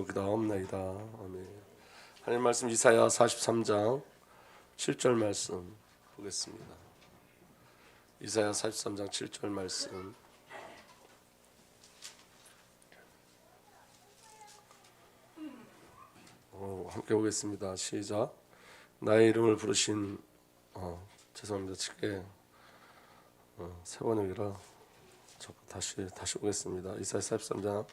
기도하옵나이다. 아멘. 하나님 말씀 이사야 43장 7절 말씀 보겠습니다. 이사야 43장 7절 말씀. 함께 보겠습니다. 시작. 나의 이름을 부르신 죄송합니다. 칠게 세 번역이라 다시 보겠습니다. 이사야 43장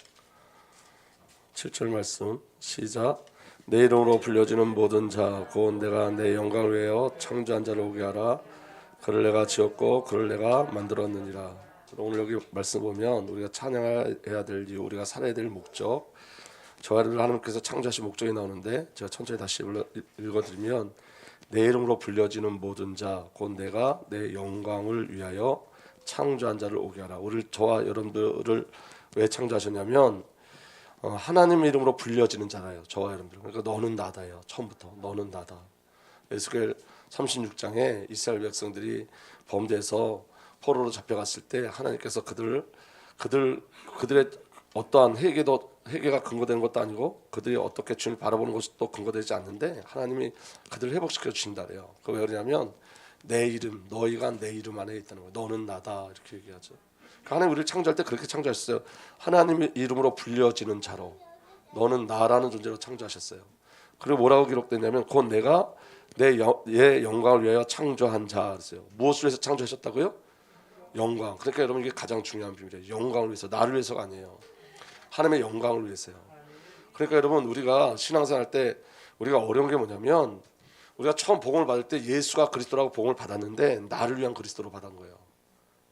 7절 말씀 시작. 내 이름으로 불려지는 모든 자 곧 내가 내 영광을 위하여 창조한 자를 오게 하라. 그를 내가 지었고 그를 내가 만들었느니라. 오늘 여기 말씀 보면 우리가 찬양해야 될 이유, 우리가 살아야 될 목적, 저희를 하나님께서 창조하신 목적이 나오는데 제가 천천히 다시 읽어드리면 내 이름으로 불려지는 모든 자 곧 내가 내 영광을 위하여 창조한 자를 오게 하라. 저와 여러분들을 왜 창조하셨냐면 하나님의 이름으로 불려지는 자라요. 저와 여러분들. 그러니까 너는 나다예요. 처음부터 너는 나다. 에스겔 36장에 이스라엘 백성들이 범죄해서 포로로 잡혀갔을 때 하나님께서 그들의 어떠한 회개가 근거되는 것도 아니고 그들이 어떻게 주님을 바라보는 것도 근거되지 않는데 하나님이 그들을 회복시켜 주신다 그래요. 왜 그러냐면 내 이름, 너희가 내 이름 안에 있다는 거예요. 너는 나다 이렇게 얘기하죠. 하나님 우리를 창조할 때 그렇게 창조하셨어요. 하나님의 이름으로 불려지는 자로 너는 나라는 존재로 창조하셨어요. 그리고 뭐라고 기록됐냐면 곧 내가 내 영광을 위하여 창조한 자 그랬어요. 무엇을 위해서 창조하셨다고요? 영광. 그러니까 여러분 이게 가장 중요한 비밀이에요. 영광을 위해서, 나를 위해서가 아니에요. 하나님의 영광을 위해서요. 그러니까 여러분 우리가 신앙생활 때 우리가 어려운 게 뭐냐면 우리가 처음 복음을 받을 때 예수가 그리스도라고 복음을 받았는데 나를 위한 그리스도로 받은 거예요.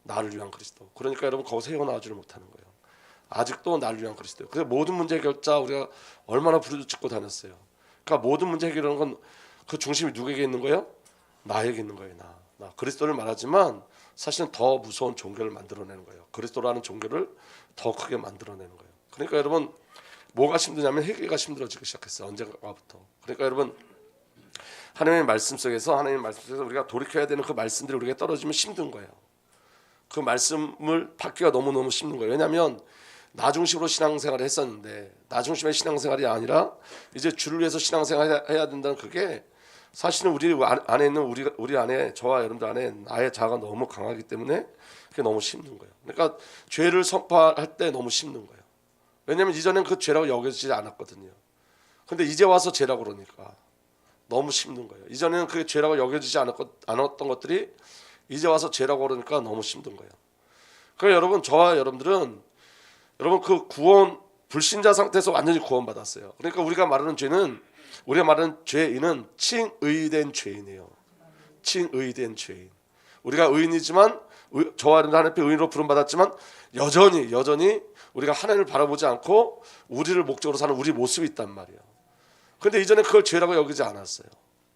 나를 위한 그리스도. 그러니까 여러분 거기서 헤어나오지를 못하는 거예요. 아직도 나를 위한 그리스도예요. 그래서 모든 문제 해결자 우리가 얼마나 부르짖고 다녔어요. 그러니까 모든 문제 해결하는 건 그 중심이 누구에게 있는 거예요? 나에게 있는 거예요. 나. 그리스도를 말하지만 사실은 더 무서운 종교를 만들어내는 거예요. 그리스도라는 종교를 더 크게 만들어내는 거예요. 그러니까 여러분 뭐가 힘드냐면 회개가 힘들어지기 시작했어요. 언젠가부터. 그러니까 여러분 하나님의 말씀 속에서 우리가 돌이켜야 되는 그 말씀들이 우리에게 떨어지면 힘든 거예요. 그 말씀을 받기가 너무너무 힘든 거예요. 왜냐하면 나 중심으로 신앙생활을 했었는데 나 중심의 신앙생활이 아니라 이제 주를 위해서 신앙생활을 해야 된다는 그게 사실은 우리 안에 있는 우리 안에 저와 여러분들 안에 나의 자아가 너무 강하기 때문에 그게 너무 힘든 거예요. 그러니까 죄를 선포할 때 너무 힘든 거예요. 왜냐하면 이전엔 그 죄라고 여겨지지 않았거든요. 근데 이제 와서 죄라고 그러니까 너무 힘든 거예요. 이전에는 그게 죄라고 여겨지지 않았던 것들이 이제 와서 죄라고 그러니까 너무 힘든 거예요. 그러니까 여러분 저와 여러분들은 여러분 그 구원 불신자 상태에서 완전히 구원받았어요. 그러니까 우리가 말하는 죄인은 칭의된 죄인이에요. 칭의된 죄인. 우리가 의인이지만 저와 여러분 하나님 앞에 의인으로 부름받았지만 여전히 우리가 하나님을 바라보지 않고 우리를 목적으로 사는 우리 모습이 있단 말이에요. 그런데 이전에 그걸 죄라고 여기지 않았어요.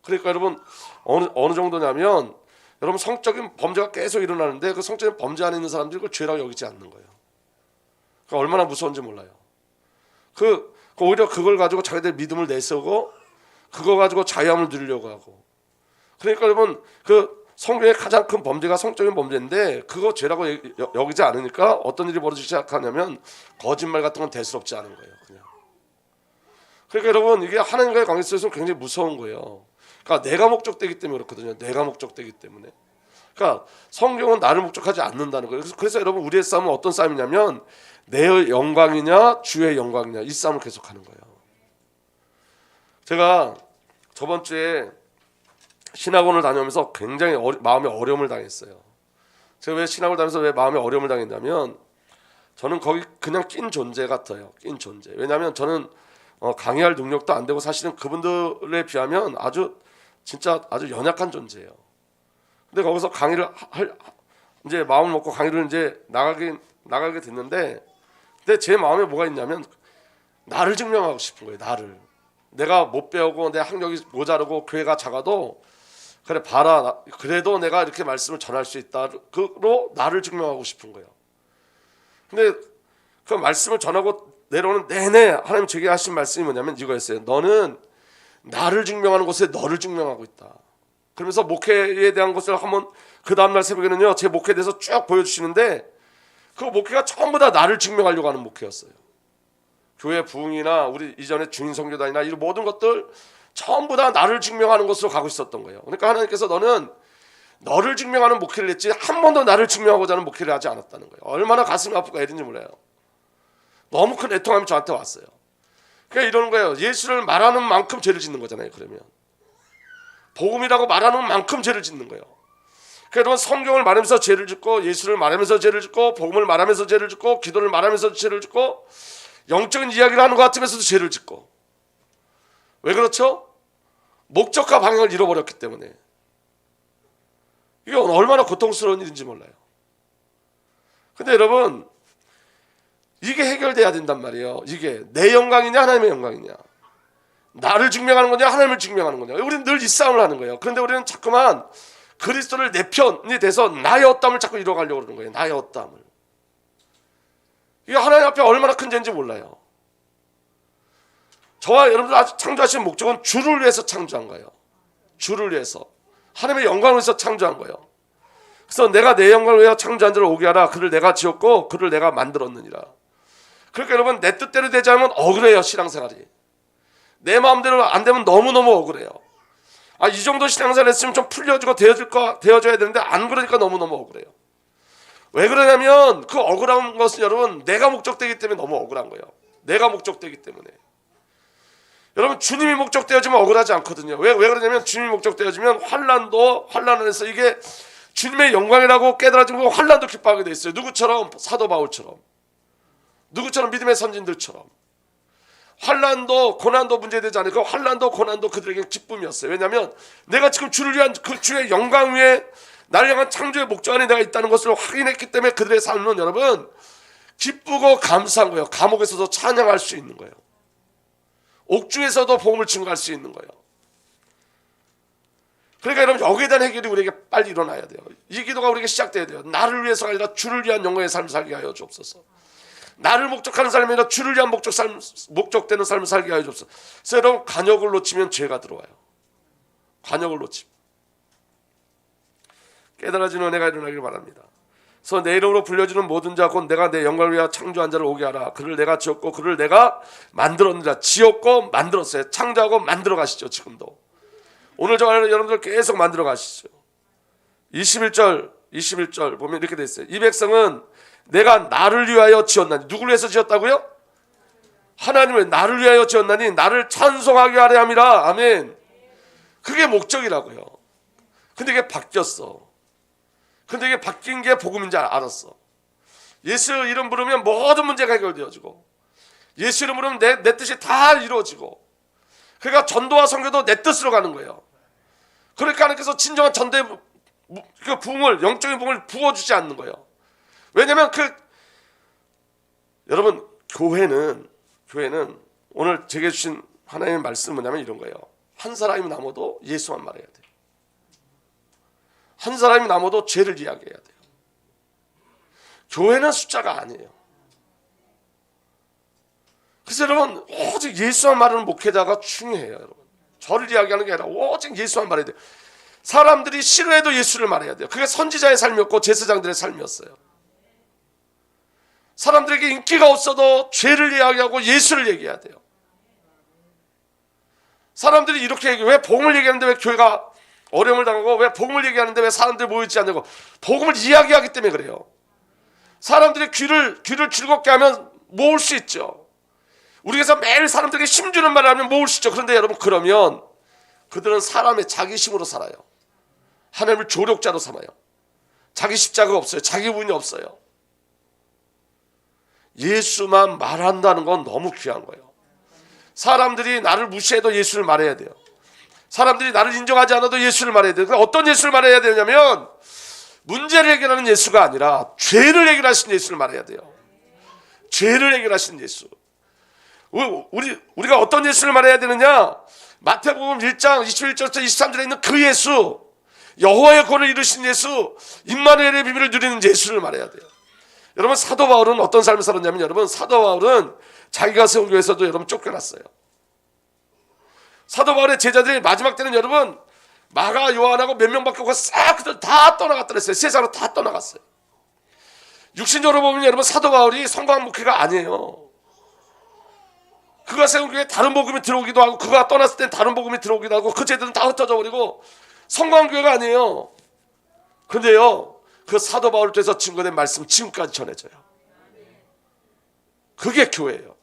그러니까 여러분 어느 정도냐면 여러분 성적인 범죄가 계속 일어나는데 그 성적인 범죄 안에 있는 사람들이 그걸 죄라고 여기지 않는 거예요. 그러니까 얼마나 무서운지 몰라요. 오히려 그걸 가지고 자기들 믿음을 내세우고 그거 가지고 자유함을 누리려고 하고. 그러니까 여러분 그 성경의 가장 큰 범죄가 성적인 범죄인데 그거 죄라고 여기지 않으니까 어떤 일이 벌어지기 시작하냐면 거짓말 같은 건 대수롭지 않은 거예요. 그냥. 그러니까 여러분 이게 하나님과의 관계 속에서 굉장히 무서운 거예요. 그러니까 내가 목적되기 때문에 그렇거든요. 내가 목적되기 때문에. 그러니까 성경은 나를 목적하지 않는다는 거예요. 그래서 여러분 우리의 싸움은 어떤 싸움이냐면 내 영광이냐 주의 영광이냐 이 싸움을 계속하는 거예요. 제가 저번 주에 신학원을 다녀오면서 굉장히 마음에 어려움을 당했어요. 제가 왜 신학을 다니면서 왜 마음에 어려움을 당했냐면 저는 거기 그냥 낀 존재 같아요. 낀 존재. 왜냐하면 저는 강의할 능력도 안 되고 사실은 그분들에 비하면 아주 연약한 존재예요. 근데 거기서 강의를 이제 마음을 먹고 강의를 이제 나가게 됐는데, 근데 제 마음에 뭐가 있냐면 나를 증명하고 싶은 거예요. 나를. 내가 못 배우고 내 학력이 모자르고 교회가 작아도 그래 봐라. 그래도 내가 이렇게 말씀을 전할 수 있다로 나를 증명하고 싶은 거예요. 근데 그 말씀을 전하고 내려오는 내내 하나님 제게 하신 말씀이 뭐냐면 이거였어요. 너는 나를 증명하는 곳에 너를 증명하고 있다. 그러면서 목회에 대한 것을 한번 그 다음날 새벽에는요 제 목회에 대해서 쭉 보여주시는데 그 목회가 전부 다 나를 증명하려고 하는 목회였어요. 교회 부흥이나 우리 이전에 주인 선교단이나 이 모든 것들 전부 다 나를 증명하는 것으로 가고 있었던 거예요. 그러니까 하나님께서 너는 너를 증명하는 목회를 했지 한 번도 나를 증명하고자 하는 목회를 하지 않았다는 거예요. 얼마나 가슴이 아프고 애든지 몰라요. 너무 큰 애통함이 저한테 왔어요. 그러니까 이러는 거예요. 예수를 말하는 만큼 죄를 짓는 거잖아요. 그러면 복음이라고 말하는 만큼 죄를 짓는 거예요. 그러니까 여러분 성경을 말하면서 죄를 짓고 예수를 말하면서 죄를 짓고 복음을 말하면서 죄를 짓고 기도를 말하면서 죄를 짓고 영적인 이야기를 하는 것 같으면서도 죄를 짓고 왜 그렇죠? 목적과 방향을 잃어버렸기 때문에. 이게 얼마나 고통스러운 일인지 몰라요. 근데 여러분 이게 해결돼야 된단 말이에요. 이게 내 영광이냐 하나님의 영광이냐, 나를 증명하는 거냐 하나님을 증명하는 거냐. 우리는 늘 이 싸움을 하는 거예요. 그런데 우리는 자꾸만 그리스도를 내 편이 돼서 나의 엇담을 자꾸 이뤄가려고 그러는 거예요. 나의 엇담을. 이게 하나님 앞에 얼마나 큰 죄인지 몰라요. 저와 여러분들 창조하신 목적은 주를 위해서 창조한 거예요. 주를 위해서 하나님의 영광을 위해서 창조한 거예요. 그래서 내가 내 영광을 위하여 창조한 자를 오게 하라. 그를 내가 지었고 그를 내가 만들었느니라. 그러니까 여러분 내 뜻대로 되지 않으면 억울해요. 신앙생활이 내 마음대로 안 되면 너무너무 억울해요. 이 정도 신앙생활 했으면 좀 풀려지고 되어줘야 되는데 안 그러니까 너무너무 억울해요. 왜 그러냐면 그 억울한 것은 여러분 내가 목적되기 때문에 너무 억울한 거예요. 내가 목적되기 때문에. 여러분 주님이 목적되어지면 억울하지 않거든요. 왜 그러냐면 주님이 목적되어지면 환난을 해서 이게 주님의 영광이라고 깨달아지고 환난도 기뻐하게 돼 있어요. 누구처럼? 사도 바울처럼. 누구처럼? 믿음의 선진들처럼. 환난도 고난도 문제되지 않고 환난도 고난도 그들에게 기쁨이었어요. 왜냐하면 내가 지금 주를 위한 그 주의 영광 위에 나를 향한 창조의 목적 안에 내가 있다는 것을 확인했기 때문에 그들의 삶은 여러분 기쁘고 감사한 거예요. 감옥에서도 찬양할 수 있는 거예요. 옥중에서도 복음을 증거할 수 있는 거예요. 그러니까 여러분 여기에 대한 해결이 우리에게 빨리 일어나야 돼요. 이 기도가 우리에게 시작돼야 돼요. 나를 위해서가 아니라 주를 위한 영광의 삶을 살게 하여 주옵소서. 나를 목적하는 삶이 아니라 주를 위한 목적되는 삶을 살게 하여 주옵소서. 그래서 여러분 관역을 놓치면 죄가 들어와요. 관역을 놓치면 깨달아지는 은혜가 일어나길 바랍니다. 그래서 내 이름으로 불려지는 모든 자 곧 내가 내 영광을 위하여 창조한 자를 오게 하라. 그를 내가 지었고 그를 내가 만들었느니라. 지었고 만들었어요. 창조하고 만들어 가시죠. 지금도 오늘 저 여러분들 계속 만들어 가시죠. 21절 보면 이렇게 돼 있어요. 이 백성은 내가 나를 위하여 지었나니. 누구를 위해서 지었다고요? 하나님을 나를 위하여 지었나니 나를 찬송하게 하려 함이라. 아멘. 그게 목적이라고요. 근데 이게 바뀌었어. 근데 이게 바뀐 게 복음인 줄 알았어. 예수 이름 부르면 모든 문제가 해결되어지고 예수 이름 부르면 내 뜻이 다 이루어지고 그러니까 전도와 선교도 내 뜻으로 가는 거예요. 그러니까 하나님께서 진정한 전도의 그 부흥을 영적인 부흥을 부어주지 않는 거예요. 왜냐하면 여러분 교회는 오늘 제게 주신 하나님의 말씀은 뭐냐면 이런 거예요. 한 사람이 남아도 예수만 말해야 돼요. 한 사람이 남아도 죄를 이야기해야 돼요. 교회는 숫자가 아니에요. 그래서 여러분 오직 예수만 말하는 목회자가 중요해요. 여러분 저를 이야기하는 게 아니라 오직 예수만 말해야 돼요. 사람들이 싫어해도 예수를 말해야 돼요. 그게 선지자의 삶이었고 제사장들의 삶이었어요. 사람들에게 인기가 없어도 죄를 이야기하고 예수를 얘기해야 돼요. 사람들이 이렇게 얘기해요. 왜 복음을 얘기하는데 왜 교회가 어려움을 당하고 왜 복음을 얘기하는데 왜 사람들이 모이지 않냐고. 복음을 이야기하기 때문에 그래요. 사람들이 귀를 즐겁게 하면 모을 수 있죠. 우리에서 매일 사람들에게 힘주는 말을 하면 모을 수 있죠. 그런데 여러분 그러면 그들은 사람의 자기심으로 살아요. 하나님을 조력자로 삼아요. 자기 십자가가 없어요. 자기 부인이 없어요. 예수만 말한다는 건 너무 귀한 거예요. 사람들이 나를 무시해도 예수를 말해야 돼요. 사람들이 나를 인정하지 않아도 예수를 말해야 돼요. 어떤 예수를 말해야 되냐면 문제를 해결하는 예수가 아니라 죄를 해결하신 예수를 말해야 돼요. 죄를 해결하신 예수. 우리가 어떤 예수를 말해야 되느냐? 마태복음 1장 21절부터 23절에 있는 그 예수, 여호와의 권을 이루신 예수, 임마누엘의 비밀을 누리는 예수를 말해야 돼요. 여러분 사도 바울은 어떤 삶을 살았냐면 여러분 사도 바울은 자기가 세운 교회에서도 여러분 쫓겨났어요. 사도 바울의 제자들이 마지막 때는 여러분 마가 요한하고 몇 명밖에 없고 싹 그들 다 떠나갔더랬어요. 세상으로 다 떠나갔어요. 육신적으로 보면 여러분 사도 바울이 성공한 목회가 아니에요. 그가 세운 교회에 다른 복음이 들어오기도 하고 그가 떠났을 땐 다른 복음이 들어오기도 하고 그 제들은 다 흩어져 버리고 성광교회가 아니에요. 근데요 그 사도 바울을 통해서 증거된 말씀 지금까지 전해져요. 그게 교회예요.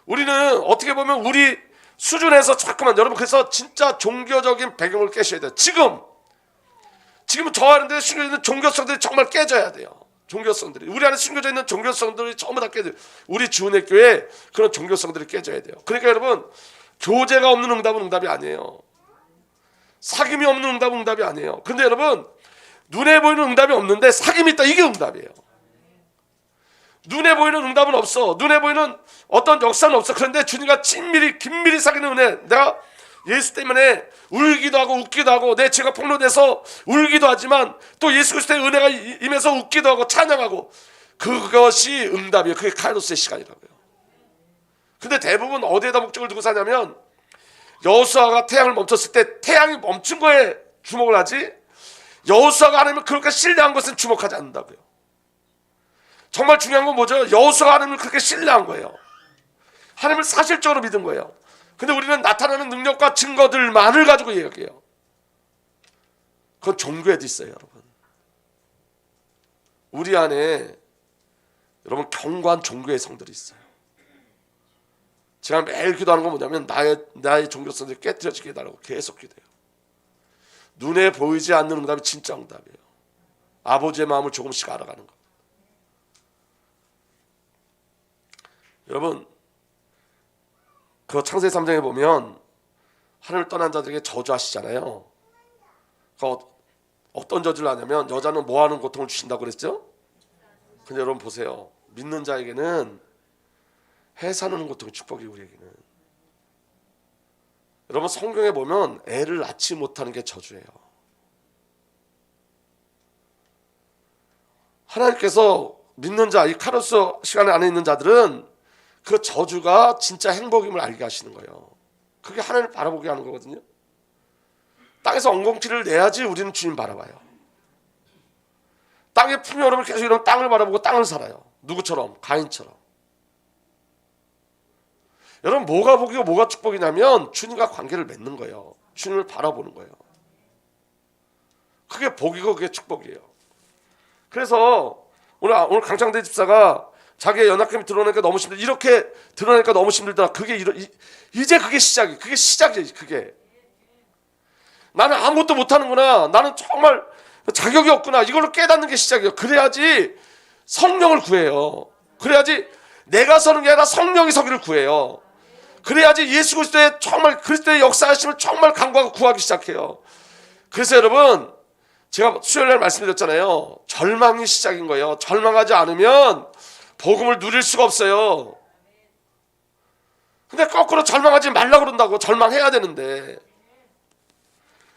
우리는 어떻게 보면 우리 수준에서 자꾸만 여러분 그래서 진짜 종교적인 배경을 깨셔야 돼요. 지금 저하는데 숨겨져 있는 종교성들이 정말 깨져야 돼요. 종교성들이 우리 안에 숨겨져 있는 종교성들이 전부 다 깨져요. 우리 주은혜 교회 그런 종교성들이 깨져야 돼요. 그러니까 여러분 교제가 없는 응답은 응답이 아니에요. 사귐이 없는 응답은 응답이 아니에요. 근데 여러분 눈에 보이는 응답이 없는데 사귐이 있다 이게 응답이에요. 눈에 보이는 응답은 없어. 눈에 보이는 어떤 역사는 없어. 그런데 주님과 친밀히 긴밀히 사귀는 은혜. 내가 예수 때문에 울기도 하고 웃기도 하고 내 죄가 폭로돼서 울기도 하지만 또 예수 그리스도의 은혜가 임해서 웃기도 하고 찬양하고 그것이 응답이에요. 그게 카이로스의 시간이라고요. 근데 대부분 어디에다 목적을 두고 사냐면 여호수아가 태양을 멈췄을 때 태양이 멈춘 거에 주목을 하지 여호수아가 안 하면 그렇게 신뢰한 것은 주목하지 않는다고요. 정말 중요한 건 뭐죠? 여호수아가 하나님을 그렇게 신뢰한 거예요. 하나님을 사실적으로 믿은 거예요. 근데 우리는 나타나는 능력과 증거들만을 가지고 이야기해요. 그건 종교에도 있어요, 여러분. 우리 안에 여러분 견고한 종교의 성들이 있어요. 제가 매일 기도하는 건 뭐냐면 나의 종교성들이 깨뜨려지게 해달라고 계속 기도해요. 눈에 보이지 않는 응답이 진짜 응답이에요. 아버지의 마음을 조금씩 알아가는 것. 여러분 그 창세기 3장에 보면 하나님을 떠난 자들에게 저주하시잖아요. 어떤 저주를 하냐면 여자는 뭐하는 고통을 주신다고 그랬죠? 근데 여러분 보세요. 믿는 자에게는 해 사는 고통이 축복이 우리에게는. 여러분 성경에 보면 애를 낳지 못하는 게 저주예요. 하나님께서 믿는 자, 이 카로스 시간에 안에 있는 자들은 그 저주가 진짜 행복임을 알게 하시는 거예요. 그게 하나님을 바라보게 하는 거거든요. 땅에서 엉겅퀴를 내야지 우리는 주님 바라봐요. 땅에 품이 오르면 계속 이러면 땅을 바라보고 땅을 살아요. 누구처럼? 가인처럼. 여러분 뭐가 복이고 뭐가 축복이냐면 주님과 관계를 맺는 거예요. 주님을 바라보는 거예요. 그게 복이고 그게 축복이에요. 그래서 오늘 강창대 집사가 자기의 연약함이 드러나니까 너무 힘들다. 이렇게 드러나니까 너무 힘들다. 그게 이제 그게 시작이에요. 그게 시작이에요. 그게 나는 아무것도 못하는구나. 나는 정말 자격이 없구나. 이걸로 깨닫는 게 시작이에요. 그래야지 성령을 구해요. 그래야지 내가 서는 게 아니라 성령이 서기를 구해요. 그래야지 예수 그리스도의 정말 그리스도의 역사하심을 정말 간구하고 구하기 시작해요. 그래서 여러분 제가 수요일날 말씀드렸잖아요. 절망이 시작인 거예요. 절망하지 않으면 복음을 누릴 수가 없어요. 근데 거꾸로 절망하지 말라고 그런다고. 절망해야 되는데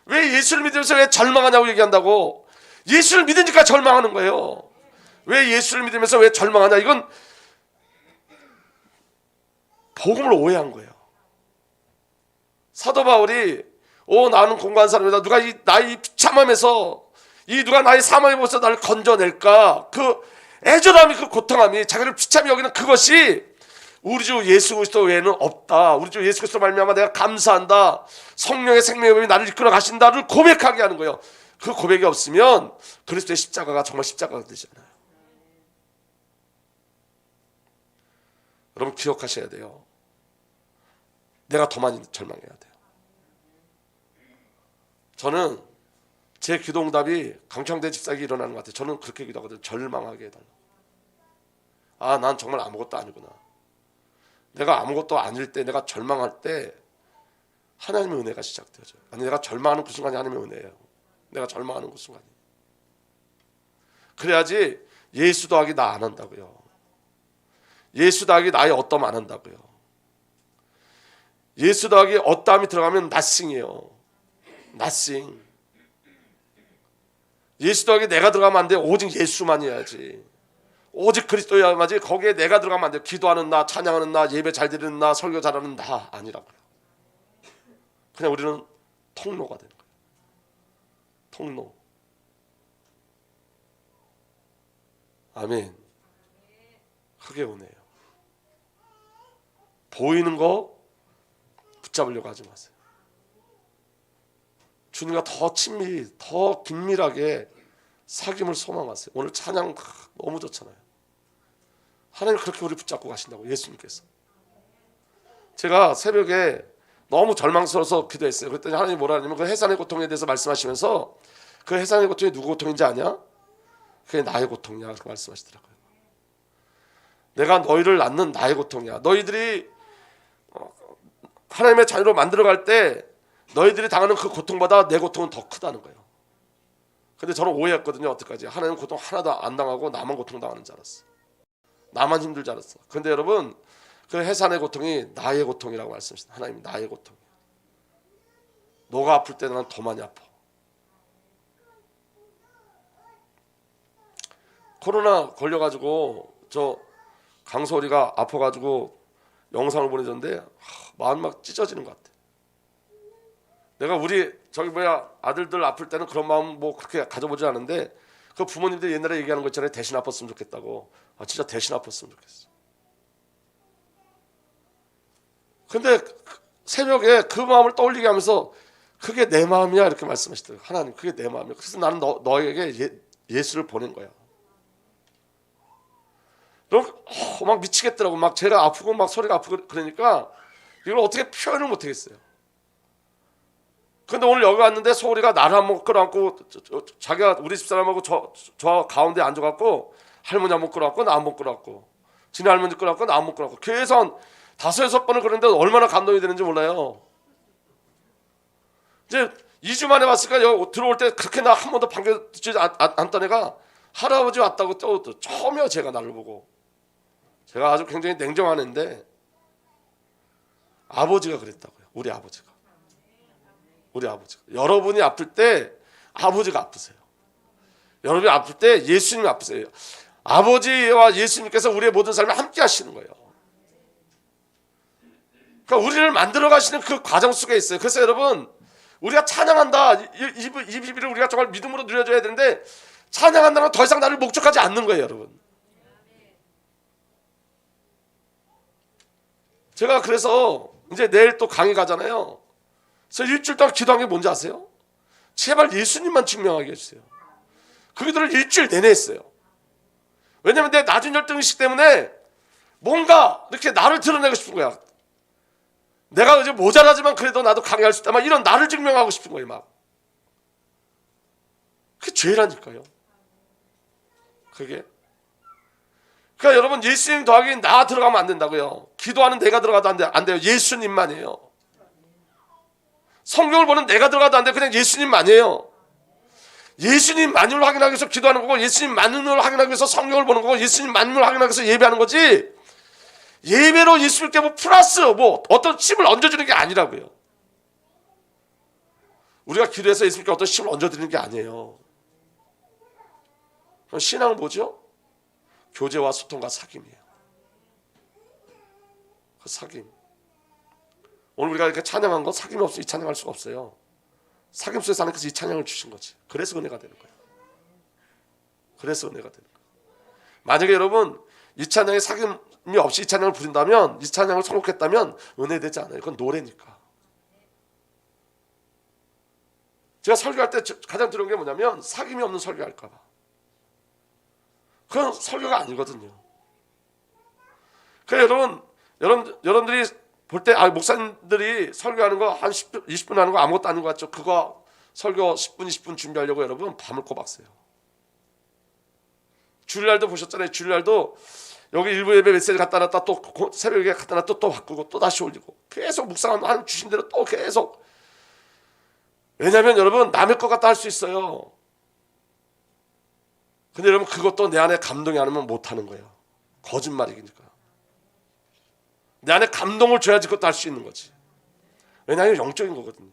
왜 예수를 믿으면서 왜 절망하냐고 얘기한다고. 예수를 믿으니까 절망하는 거예요. 왜 예수를 믿으면서 왜 절망하냐. 이건 복음을 오해한 거예요. 사도 바울이 나는 공고한 사람이다. 누가 나의 비참함에서 누가 나의 사망에 벌써 나를 건져낼까. 그 애절함이 그 고통함이 자기를 비참히 여기는 그것이 우리 주 예수 그리스도 외에는 없다. 우리 주 예수 그리스도 말미암아 내가 감사한다. 성령의 생명의 법이 나를 이끌어 가신다를 고백하게 하는 거예요. 그 고백이 없으면 그리스도의 십자가가 정말 십자가가 되지 않아요. 여러분 기억하셔야 돼요. 내가 더 많이 절망해야 돼요. 저는 제 기도응답이 강창대 집사에게 일어나는 것 같아요. 저는 그렇게 기도하거든요. 절망하게 해달라. 난 정말 아무것도 아니구나. 내가 아무것도 아닐 때, 내가 절망할 때 하나님의 은혜가 시작되어져요. 아니 내가 절망하는 그 순간이 하나님의 은혜예요. 내가 절망하는 그 순간이. 그래야지 예수 더하기 나 안 한다고요. 예수 더하기 나의 어떠함 안 한다고요. 예수 더하기 어떠함이 들어가면 nothing이에요. nothing. 예수 더하기 내가 들어가면 안 돼. 오직 예수만 해야지. 오직 그리스도야만지. 거기에 내가 들어가면 안 돼. 기도하는 나, 찬양하는 나, 예배 잘 드리는 나, 설교 잘하는 나 아니라고요. 그냥 우리는 통로가 되는 거예요. 통로. 아멘. 그게 은혜예요. 보이는 거 붙잡으려고 하지 마세요. 주님과 더 친밀히, 더 긴밀하게 사귐을 소망하세요. 오늘 찬양 너무 좋잖아요. 하나님 그렇게 우리 붙잡고 가신다고, 예수님께서. 제가 새벽에 너무 절망스러워서 기도했어요. 그랬더니 하나님이 뭐라 하냐면 그 해산의 고통에 대해서 말씀하시면서 그 해산의 고통이 누구 고통인지 아냐? 그게 나의 고통이야, 그렇게 말씀하시더라고요. 내가 너희를 낳는 나의 고통이야. 너희들이 하나님의 자녀로 만들어갈 때 너희들이 당하는 그 고통보다 내 고통은 더 크다는 거예요. 근데 저는 오해했거든요. 어떡하지? 하나님 고통 하나도 안 당하고 나만 고통당하는 줄 알았어. 나만 힘들 줄 알았어. 근데 여러분, 그 해산의 고통이 나의 고통이라고 말씀하셨어요. 하나님이 나의 고통이야. 너가 아플 때 난 더 많이 아파. 코로나 걸려가지고 저 강소리가 아파가지고 영상을 보내줬는데 마음 막 찢어지는 것 같아. 내가 우리 아들들 아플 때는 그런 마음 뭐 그렇게 가져보지 않은데 그 부모님들 옛날에 얘기하는 거 있잖아요. 대신 아팠으면 좋겠다고. 진짜 대신 아팠으면 좋겠어. 근데 새벽에 그 마음을 떠올리게 하면서 그게 내 마음이야 이렇게 말씀하시더라고요. 하나님 그게 내 마음이야. 그래서 나는 너에게 예수를 보낸 거야. 막 미치겠더라고. 막 제가 아프고 막 소리가 아프고 그러니까 이걸 어떻게 표현을 못 하겠어요. 근데 오늘 여기 왔는데 소리가 나를 한번 끌어안고 자기가 우리 집사람하고 저 가운데 앉아갖고 할머니 한번 끌어안고 나 한번 끌어안고 지네 할머니 끌어안고 나 한번 끌어안고 계속 5-6번을 그러는데 얼마나 감동이 되는지 몰라요. 이제 2주 만에 왔으니까 여기 들어올 때 그렇게 나 한 번도 반겨주지 않던 애가 할아버지 왔다고 또 처음이야. 제가 나를 보고. 제가 아주 굉장히 냉정한 애인데 아버지가 그랬다고요. 우리 아버지가. 여러분이 아플 때 아버지가 아프세요. 여러분이 아플 때 예수님이 아프세요. 아버지와 예수님께서 우리의 모든 삶을 함께 하시는 거예요. 그러니까 우리를 만들어 가시는 그 과정 속에 있어요. 그래서 여러분 우리가 찬양한다 이 비밀을 우리가 정말 믿음으로 누려줘야 되는데 찬양한다는 더 이상 나를 목적하지 않는 거예요. 여러분 제가 그래서 이제 내일 또 강의 가잖아요. 그래서 일주일 동안 기도한 게 뭔지 아세요? 제발 예수님만 증명하게 해주세요. 그 기도를 일주일 내내 했어요. 왜냐면 내 낮은 열등의식 때문에 뭔가 이렇게 나를 드러내고 싶은 거야. 내가 이제 모자라지만 그래도 나도 강의할 수 있다. 막 이런 나를 증명하고 싶은 거예요. 막. 그게 죄라니까요. 그게. 그러니까 여러분 예수님 더하기 나 들어가면 안 된다고요. 기도하는 내가 들어가도 안 돼요. 예수님만이에요. 성경을 보는 내가 들어가도 안 돼요. 그냥 예수님만이에요. 예수님만을 확인하기 위해서 기도하는 거고 예수님만을 확인하기 위해서 성경을 보는 거고 예수님만을 확인하기 위해서 예배하는 거지. 예배로 예수님께 뭐 플러스 뭐 어떤 칩을 얹어주는 게 아니라고요. 우리가 기도해서 예수님께 어떤 칩을 얹어드리는 게 아니에요. 신앙은 뭐죠? 교제와 소통과 사귐이에요. 그 사귐. 오늘 우리가 이렇게 찬양한 거 사귐이 없이 이 찬양할 수가 없어요. 사귐 속에서 하나님께서 이 찬양을 주신 거지. 그래서 은혜가 되는 거예요. 그래서 은혜가 되는 거예요. 만약에 여러분 이 찬양에 사귐이 없이 이 찬양을 부른다면 이 찬양을 선곡했다면 은혜되지 않아요. 그건 노래니까. 제가 설교할 때 가장 두려운 게 뭐냐면 사귐이 없는 설교할까 봐. 그건 설교가 아니거든요. 그래서 여러분들이 볼 때 목사님들이 설교하는 거 한 10분, 20분 하는 거 아무것도 아닌 것 같죠? 그거 설교 10분, 20분 준비하려고 여러분 밤을 꼬박 새요. 주일날도 보셨잖아요. 주일날도 여기 일부 예배 메시지 갖다 놨다 또 새벽에 갖다 놨다 또 바꾸고 또 다시 올리고 계속 묵상하면 하나님 주신 대로 또 계속. 왜냐하면 여러분 남의 것 같다 할 수 있어요. 근데 여러분 그것도 내 안에 감동이 안 오면 못하는 거예요. 거짓말이니까. 내 안에 감동을 줘야지 그것도 할 수 있는 거지. 왜냐하면 영적인 거거든요.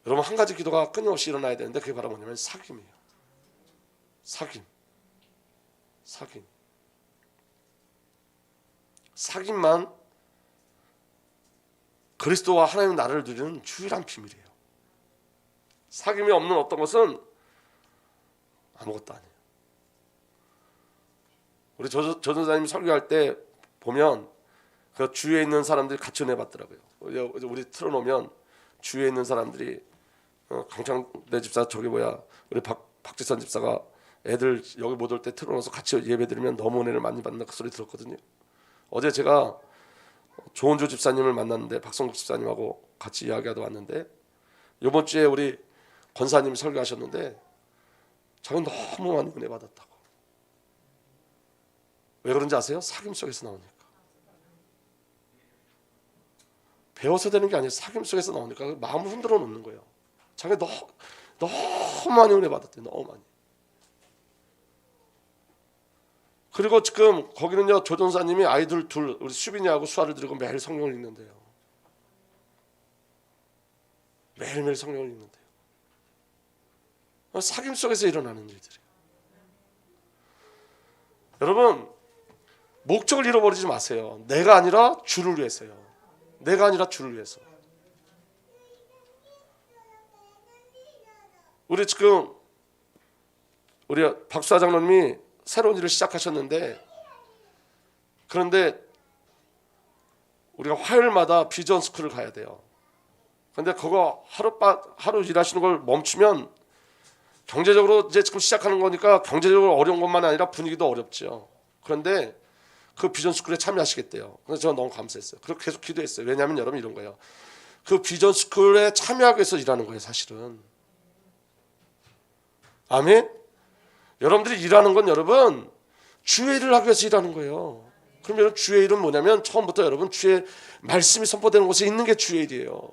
여러분 한 가지 기도가 끊임없이 일어나야 되는데 그게 바로 뭐냐면 사귐이에요. 사귐. 사귐만 그리스도와 하나님 나라를 누리는 유일한 비밀이에요. 사귐이 없는 어떤 것은 아무것도 아니에요. 우리 조전사님 설교할 때 보면 그 주위에 있는 사람들이 같이 은혜 받더라고요. 우리 틀어놓으면 주위에 있는 사람들이 강창대 집사 저기 뭐야 우리 박지선 집사가 애들 여기 못 올 때 틀어놓아서 같이 예배드리면 너무 은혜를 많이 받는다 그 소리 들었거든요. 어제 제가 조은주 집사님을 만났는데 박성국 집사님하고 같이 이야기하다 왔는데 이번 주에 우리 권사님이 설교하셨는데 자기 너무 많이 은혜 받았다고. 왜 그런지 아세요? 사귐 속에서 나오니까. 배워서 되는 게 아니라 사귐 속에서 나오니까 마음을 흔들어 놓는 거예요. 자기 너무 많이 은혜 받았대요. 너무 많이. 그리고 지금 거기는요 조전사님이 아이들 둘 우리 수빈이하고 수아를 들이고 매일 성경을 읽는데요. 매일매일 성경을 읽는데요. 사귐 속에서 일어나는 일들이에요. 여러분 목적을 잃어버리지 마세요. 내가 아니라 주를 위해서요. 내가 아니라 주를 위해서. 우리 지금 우리 박수아 장로님이 새로운 일을 시작하셨는데 그런데 우리가 화요일마다 비전 스쿨을 가야 돼요. 그런데 그거 하루 일하시는 걸 멈추면 경제적으로 이제 지금 시작하는 거니까 경제적으로 어려운 것만 아니라 분위기도 어렵죠. 그런데 그 비전 스쿨에 참여하시겠대요. 그래서 저는 너무 감사했어요. 그렇게 계속 기도했어요. 왜냐하면 여러분 이런 거예요. 그 비전 스쿨에 참여하기 위해서 일하는 거예요, 사실은. 아멘. 여러분들이 일하는 건 여러분 주의 일을 하기 위해서 일하는 거예요. 그럼 여러분 주의 일은 뭐냐면 처음부터 여러분 주의 말씀이 선포되는 곳에 있는 게 주의 일이에요.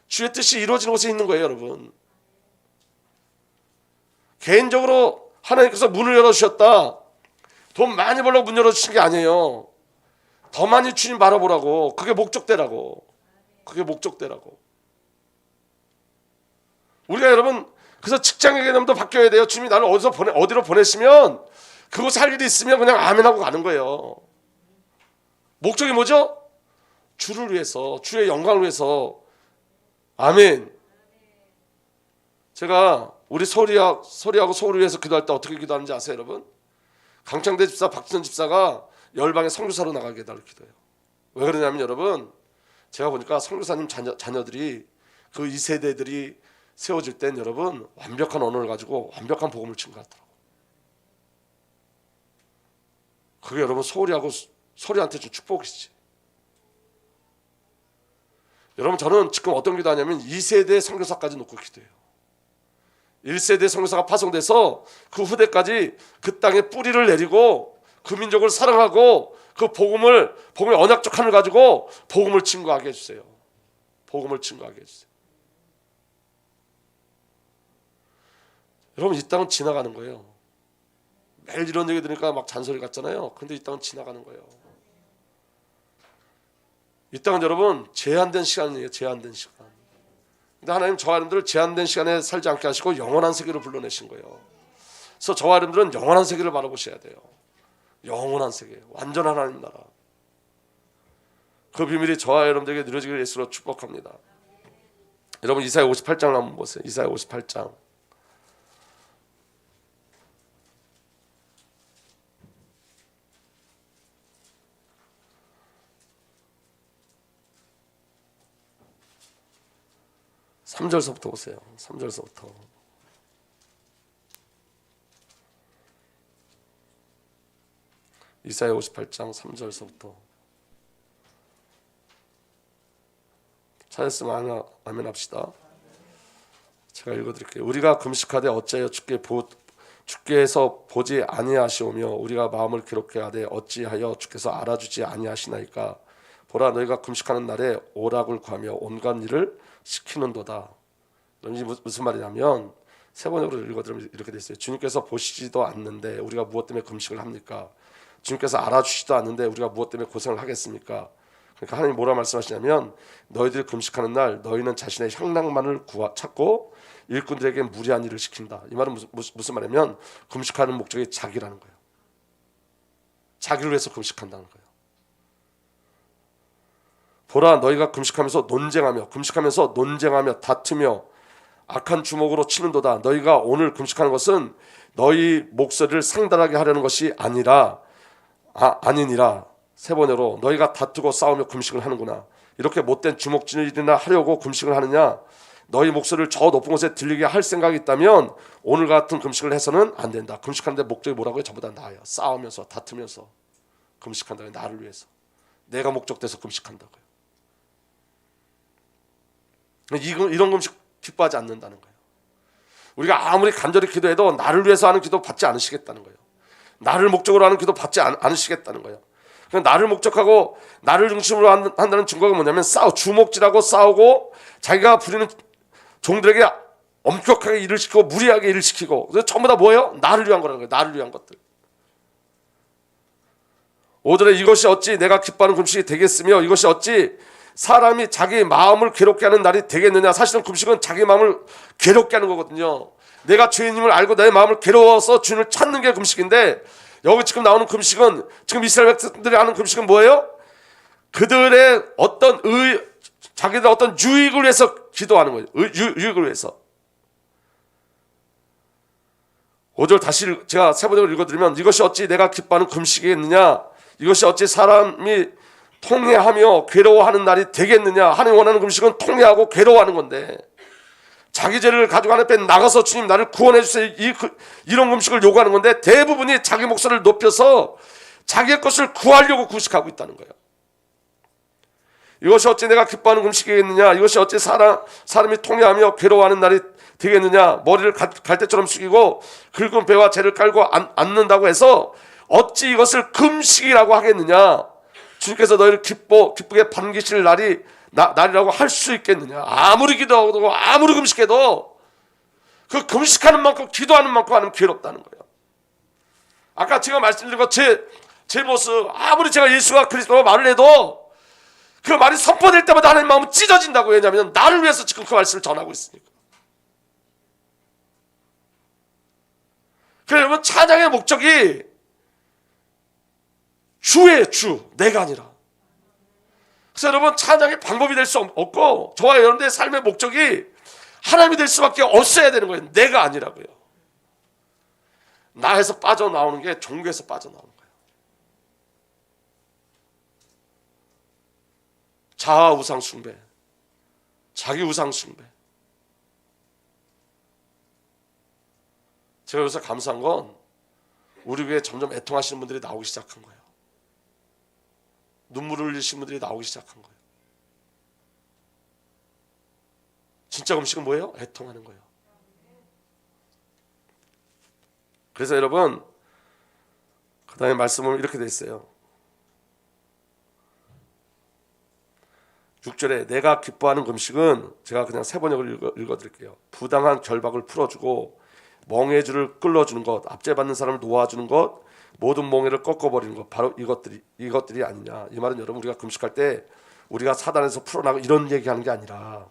주의 뜻이 이루어지는 곳에 있는 거예요, 여러분. 개인적으로 하나님께서 문을 열어주셨다. 돈 많이 벌려고 문 열어주신 게 아니에요. 더 많이 주님 바라보라고. 그게 목적대라고. 그게 목적대라고. 우리가 여러분 그래서 직장의 개념도 바뀌어야 돼요. 주님이 나를 어디로 보내시면 그곳에 할 일이 있으면 그냥 아멘하고 가는 거예요. 목적이 뭐죠? 주를 위해서, 주의 영광을 위해서. 아멘. 제가 우리 소리하고 소울을 위해서 기도할 때 어떻게 기도하는지 아세요, 여러분? 강창대 집사, 박지선 집사가 열방에 선교사로 나가게 해달라고 기도해요. 왜 그러냐면 여러분, 제가 보니까 선교사님 자녀들이 그 2세대들이 세워질 땐 여러분 완벽한 언어를 가지고 완벽한 복음을 친 것 같더라고요. 그게 여러분 소리한테 준 축복이지. 여러분 저는 지금 어떤 기도하냐면 2세대 선교사까지 놓고 기도해요. 1세대 선교사가 파송돼서 그 후대까지 그 땅에 뿌리를 내리고 그 민족을 사랑하고 그 복음의 언약적 한을 가지고 복음을 증거하게 해주세요. 복음을 증거하게 해주세요. 여러분 이 땅은 지나가는 거예요. 매일 이런 얘기 들으니까 막 잔소리 같잖아요. 그런데 이 땅은 지나가는 거예요. 이 땅은 여러분 제한된 시간이에요. 제한된 시간. 근데 하나님 저와 여러분들을 제한된 시간에 살지 않게 하시고 영원한 세계로 불러내신 거예요. 그래서 저와 여러분들은 영원한 세계를 바라보셔야 돼요. 영원한 세계, 완전한 하나님 나라. 그 비밀이 저와 여러분들에게 누려지기를 예수로 축복합니다. 여러분 이사야 58장을 한번 보세요. 이사야 58장. 삼절서부터 보세요. 3절서부터. 이사야 58장 3절서부터. 찾았으면 아멘 합시다. 제가 읽어드릴게요. 우리가 금식하되 어찌하여 주께서 보지 아니하시오며 우리가 마음을 괴롭게 하되 어찌하여 주께서 알아주지 아니하시나이까. 보라 너희가 금식하는 날에 오락을 구하며 온갖 일을 시키는도다. 이게 무슨 말이냐면 세 번역으로 읽어드리면 이렇게 돼 있어요. 주님께서 보시지도 않는데 우리가 무엇 때문에 금식을 합니까? 주님께서 알아주시지도 않는데 우리가 무엇 때문에 고생을 하겠습니까? 그러니까 하나님 뭐라 말씀하시냐면 너희들이 금식하는 날 너희는 자신의 향락만을 찾고 일꾼들에게 무리한 일을 시킨다. 이 말은 무슨 말이냐면 금식하는 목적이 자기라는 거예요. 자기를 위해서 금식한다는 거예요. 보라 너희가 금식하면서 논쟁하며 다투며 악한 주먹으로 치는도다. 너희가 오늘 금식하는 것은 너희 목소리를 상달하게 하려는 것이 아니니라. 세 번째로 너희가 다투고 싸우며 금식을 하는구나. 이렇게 못된 주먹질이나 하려고 금식을 하느냐? 너희 목소리를 저 높은 곳에 들리게 할 생각이 있다면 오늘 같은 금식을 해서는 안 된다. 금식하는데 목적이 뭐라고요? 저보다 나아요. 싸우면서 다투면서 금식한다고요. 나를 위해서. 내가 목적돼서 금식한다고요. 이런 금식 기뻐하지 않는다는 거예요. 우리가 아무리 간절히 기도해도 나를 위해서 하는 기도 받지 않으시겠다는 거예요. 나를 목적으로 하는 기도 받지 않으시겠다는 거예요. 나를 목적하고 나를 중심으로 한다는 증거가 뭐냐면 주먹질하고 싸우고 자기가 부리는 종들에게 엄격하게 일을 시키고 무리하게 일을 시키고 그래서 전부 다 뭐예요? 나를 위한 거라는 거예요. 나를 위한 것들. 5절에 이것이 어찌 내가 기뻐하는 금식이 되겠으며 이것이 어찌 사람이 자기 마음을 괴롭게 하는 날이 되겠느냐. 사실은 금식은 자기 마음을 괴롭게 하는 거거든요. 내가 주님을 알고 내 마음을 괴로워서 주님을 찾는 게 금식인데 여기 지금 나오는 금식은 지금 이스라엘 백성들이 하는 금식은 뭐예요? 그들의 자기들 어떤 유익을 위해서 기도하는 거예요. 유익을 위해서. 5절 다시 제가 세 번역을 읽어드리면 이것이 어찌 내가 기뻐하는 금식이겠느냐. 이것이 어찌 사람이 통회하며 괴로워하는 날이 되겠느냐. 하나님 원하는 금식은 통회하고 괴로워하는 건데 자기 죄를 가지고 하나님 앞에 나가서 주님 나를 구원해 주세요. 이런 금식을 요구하는 건데 대부분이 자기 목소리를 높여서 자기의 것을 구하려고 금식하고 있다는 거예요. 이것이 어찌 내가 기뻐하는 금식이겠느냐. 이것이 어찌 사람이 통회하며 괴로워하는 날이 되겠느냐. 머리를 갈대처럼 숙이고 긁은 배와 재를 깔고 앉는다고 해서 어찌 이것을 금식이라고 하겠느냐. 주님께서 너희를 기쁘게 반기실 날이라고 할 수 있겠느냐. 아무리 기도하고 아무리 금식해도 그 금식하는 만큼 기도하는 만큼 하는 괴롭다는 거예요. 아까 제가 말씀드린 것 제 모습 아무리 제가 예수가 그리스도가 말을 해도 그 말이 선포될 때마다 하나님 마음은 찢어진다고. 왜냐하면 나를 위해서 지금 그 말씀을 전하고 있으니까. 그래서 여러분 찬양의 목적이 주예요. 주. 내가 아니라. 그래서 여러분 찬양의 방법이 될 수 없고 저와 여러분들의 삶의 목적이 하나님이 될 수밖에 없어야 되는 거예요. 내가 아니라고요. 나에서 빠져나오는 게 종교에서 빠져나오는 거예요. 자아 우상 숭배, 자기 우상 숭배. 제가 여기서 감사한 건 우리 교회에 점점 애통하시는 분들이 나오기 시작한 거예요. 눈물을 흘리시는 분들이 나오기 시작한 거예요. 진짜 금식은 뭐예요? 애통하는 거예요. 그래서 여러분 그 다음에 말씀은 이렇게 돼 있어요. 6절에 내가 기뻐하는 금식은 제가 그냥 세 번역을 읽어드릴게요. 부당한 결박을 풀어주고 멍해의 줄을 끌어주는 것, 압제받는 사람을 놓아주는 것, 모든 멍해를 꺾어버리는 것, 바로 이것들이 아니냐. 이 말은 여러분 우리가 금식할 때 우리가 사단에서 풀어나고 이런 얘기하는 게 아니라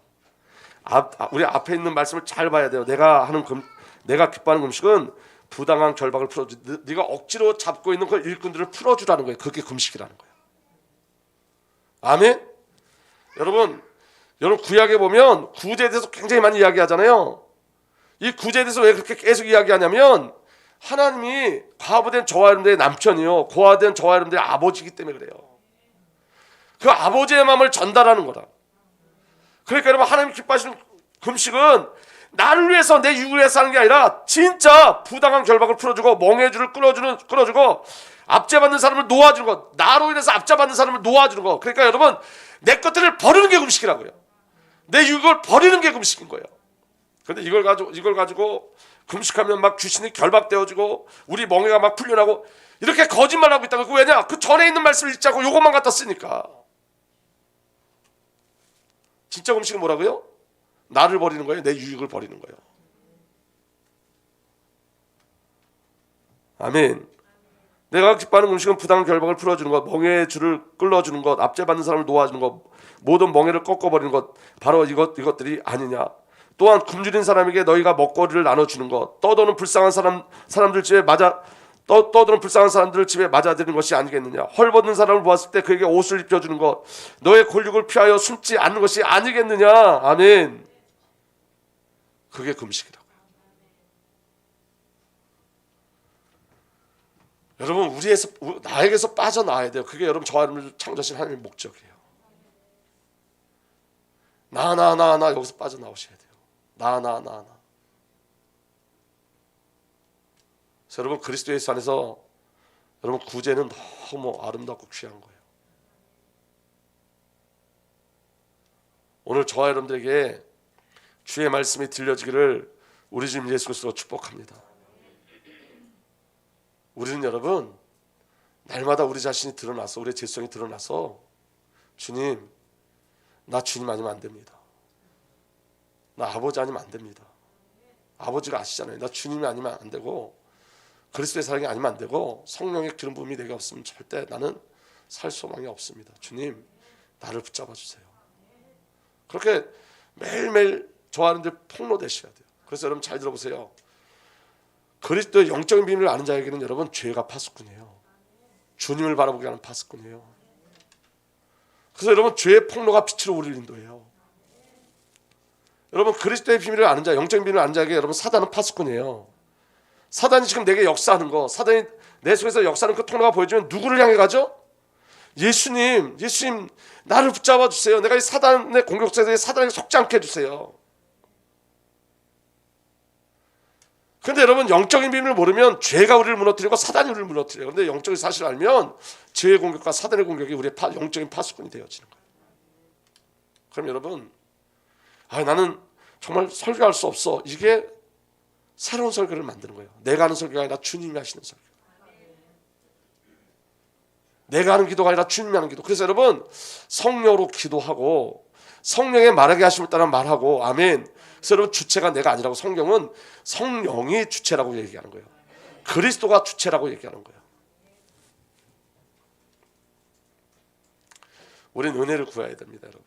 우리 앞에 있는 말씀을 잘 봐야 돼요. 내가 기뻐하는 금식은 부당한 결박을 풀어주. 네가 억지로 잡고 있는 그 일꾼들을 풀어주라는 거예요. 그게 금식이라는 거예요. 아멘. 여러분 구약에 보면 구제에 대해서 굉장히 많이 이야기하잖아요. 이 구제에 대해서 왜 그렇게 계속 이야기하냐면 하나님이 과부된 저와 여러분들의 남편이요, 고아된 저와 여러분들의 아버지이기 때문에 그래요. 그 아버지의 마음을 전달하는 거다. 그러니까 여러분 하나님 기뻐하시는 금식은 나를 위해서 내 육을 위해서 하는 게 아니라 진짜 부당한 결박을 풀어주고 멍해의 줄을 끌어주고 압제받는 사람을 놓아주는 것, 나로 인해서 압제받는 사람을 놓아주는 것. 그러니까 여러분 내 것들을 버리는 게 금식이라고요. 내 육을 버리는 게 금식인 거예요. 그런데 이걸 가지고 금식하면 막 귀신이 결박되어지고 우리 멍해가 막 풀려나고 이렇게 거짓말하고 있다고. 그 왜냐? 그 전에 있는 말씀을 읽지 않고 요것만 갖다 쓰니까. 진짜 금식은 뭐라고요? 나를 버리는 거예요. 내 유익을 버리는 거예요. 아멘. 내가 기뻐하는 금식은 부당한 결박을 풀어주는 것, 멍해의 줄을 끌어주는 것, 압제받는 사람을 놓아주는 것, 모든 멍해를 꺾어버리는 것, 바로 이것들이 아니냐. 또한 굶주린 사람에게 너희가 먹거리를 나눠주는 것, 떠도는 불쌍한 사람들 집에 떠도는 불쌍한 사람들을 집에 맞아들이는 것이 아니겠느냐. 헐벗는 사람을 보았을 때 그에게 옷을 입혀주는 것, 너의 골육을 피하여 숨지 않는 것이 아니겠느냐. 아멘. 그게 금식이라고요. 여러분 나에게서 빠져나와야 돼요. 그게 여러분 저와 여러분을 창조하신 하나님의 목적이에요. 나 여기서 빠져나오셔야 돼요. 나. 그래서 여러분 그리스도 예수 안에서 여러분 구제는 너무 아름답고 귀한 거예요. 오늘 저와 여러분들에게 주의 말씀이 들려지기를 우리 주님 예수 그리스도로 축복합니다. 우리는 여러분 날마다 우리 자신이 드러나서 우리의 죄성이 드러나서 주님 나 주님 아니면 안 됩니다. 나 아버지 아니면 안 됩니다. 아버지가 아시잖아요. 나 주님이 아니면 안 되고 그리스도의 사랑이 아니면 안 되고 성령의 기름 부음이 내게 없으면 절대 나는 살 소망이 없습니다. 주님 나를 붙잡아 주세요. 그렇게 매일매일 저하는데 폭로되셔야 돼요. 그래서 여러분 잘 들어보세요. 그리스도의 영적인 비밀을 아는 자에게는 여러분 죄가 파수꾼이에요. 주님을 바라보게 하는 파수꾼이에요. 그래서 여러분 죄의 폭로가 빛으로 우리를 인도해요. 여러분 그리스도의 비밀을 아는 자, 영적인 비밀을 아는 자에게 여러분 사단은 파수꾼이에요. 사단이 지금 내게 역사하는 거, 사단이 내 속에서 역사하는 그 통로가 보여주면 누구를 향해 가죠? 예수님 나를 붙잡아 주세요. 내가 이 사단의 공격자들의 사단에게 속지 않게 해주세요. 그런데 여러분 영적인 비밀을 모르면 죄가 우리를 무너뜨리고 사단이 우리를 무너뜨려요. 그런데 영적인 사실을 알면 죄의 공격과 사단의 공격이 우리의 영적인 파수꾼이 되어지는 거예요. 그럼 여러분 나는 정말 설교할 수 없어. 이게 새로운 설교를 만드는 거예요. 내가 하는 설교가 아니라 주님이 하시는 설교. 내가 하는 기도가 아니라 주님이 하는 기도. 그래서 여러분 성령으로 기도하고 성령의 말하게 하심을 따라 말하고 아멘. 그래서 여러분 주체가 내가 아니라고 성경은 성령이 주체라고 얘기하는 거예요. 그리스도가 주체라고 얘기하는 거예요. 우리는 은혜를 구해야 됩니다, 여러분.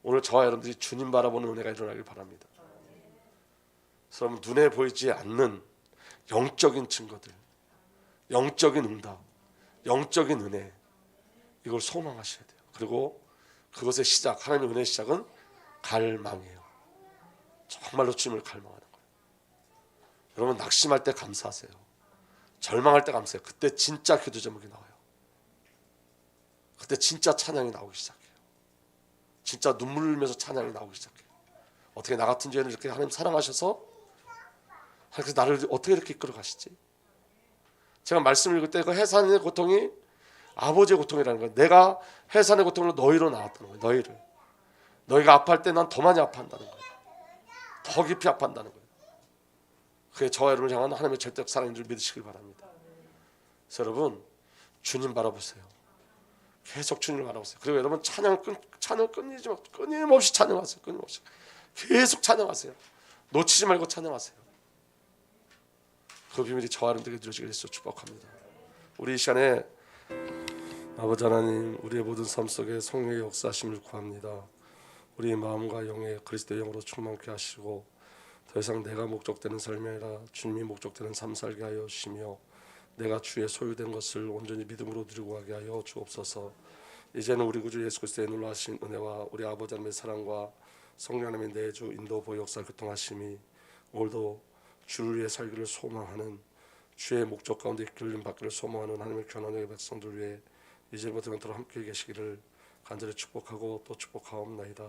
오늘 저와 여러분들이 주님 바라보는 은혜가 일어나길 바랍니다. 그래서 여러분 눈에 보이지 않는 영적인 증거들, 영적인 응답, 영적인 은혜 이걸 소망하셔야 돼요. 그리고 그것의 시작, 하나님의 은혜의 시작은 갈망이에요. 정말로 주님을 갈망하는 거예요. 여러분 낙심할 때 감사하세요. 절망할 때 감사해요. 그때 진짜 기도 제목이 나와요. 그때 진짜 찬양이 나오기 시작해요. 진짜 눈물 흘리면서 찬양이 나오기 시작해요. 어떻게 나 같은 죄인을 이렇게 하나님 사랑하셔서 그래서 나를 어떻게 이렇게 이끌어 가시지? 제가 말씀을 읽을 때 그 해산의 고통이 아버지의 고통이라는 거예요. 내가 해산의 고통으로 너희로 나왔다는 거예요. 너희가 아파할 때 난 더 많이 아파한다는 거예요. 더 깊이 아파한다는 거예요. 그게 저와 여러분을 향한 하나님의 절대적 사랑인 줄 믿으시길 바랍니다. 그래서 여러분 주님 바라보세요. 계속 주님을 바라보세요. 그리고 여러분 찬양 끊임없이 찬양하세요. 끊임없이 계속 찬양하세요. 놓치지 말고 찬양하세요. 그 비밀이 저와 여러분들에게 이루어지게 해서 축복합니다. 우리 이 시간에 아버지 하나님 우리의 모든 삶 속에 성령의 역사하심을 구합니다. 우리의 마음과 영에 그리스도의 영으로 충만케 하시고 더 이상 내가 목적되는 삶이 아니라 주님이 목적되는 삶 살게 하여 주시며 내가 주의 소유된 것을 온전히 믿음으로 누리고 가게 하여 주옵소서. 이제는 우리 구주 예수 그리스도의 놀라신 은혜와 우리 아버지 하나님의 사랑과 성령 하나님의 내주 인도 보호 역사 교통하심이 오늘도 주를 위해 살기를 소망하는 주의 목적 가운데 이끌림 받기를 소망하는 하나님의 귀한 백성들 위해 이제부터 영원토록 함께 계시기를 간절히 축복하고 또 축복하옵나이다.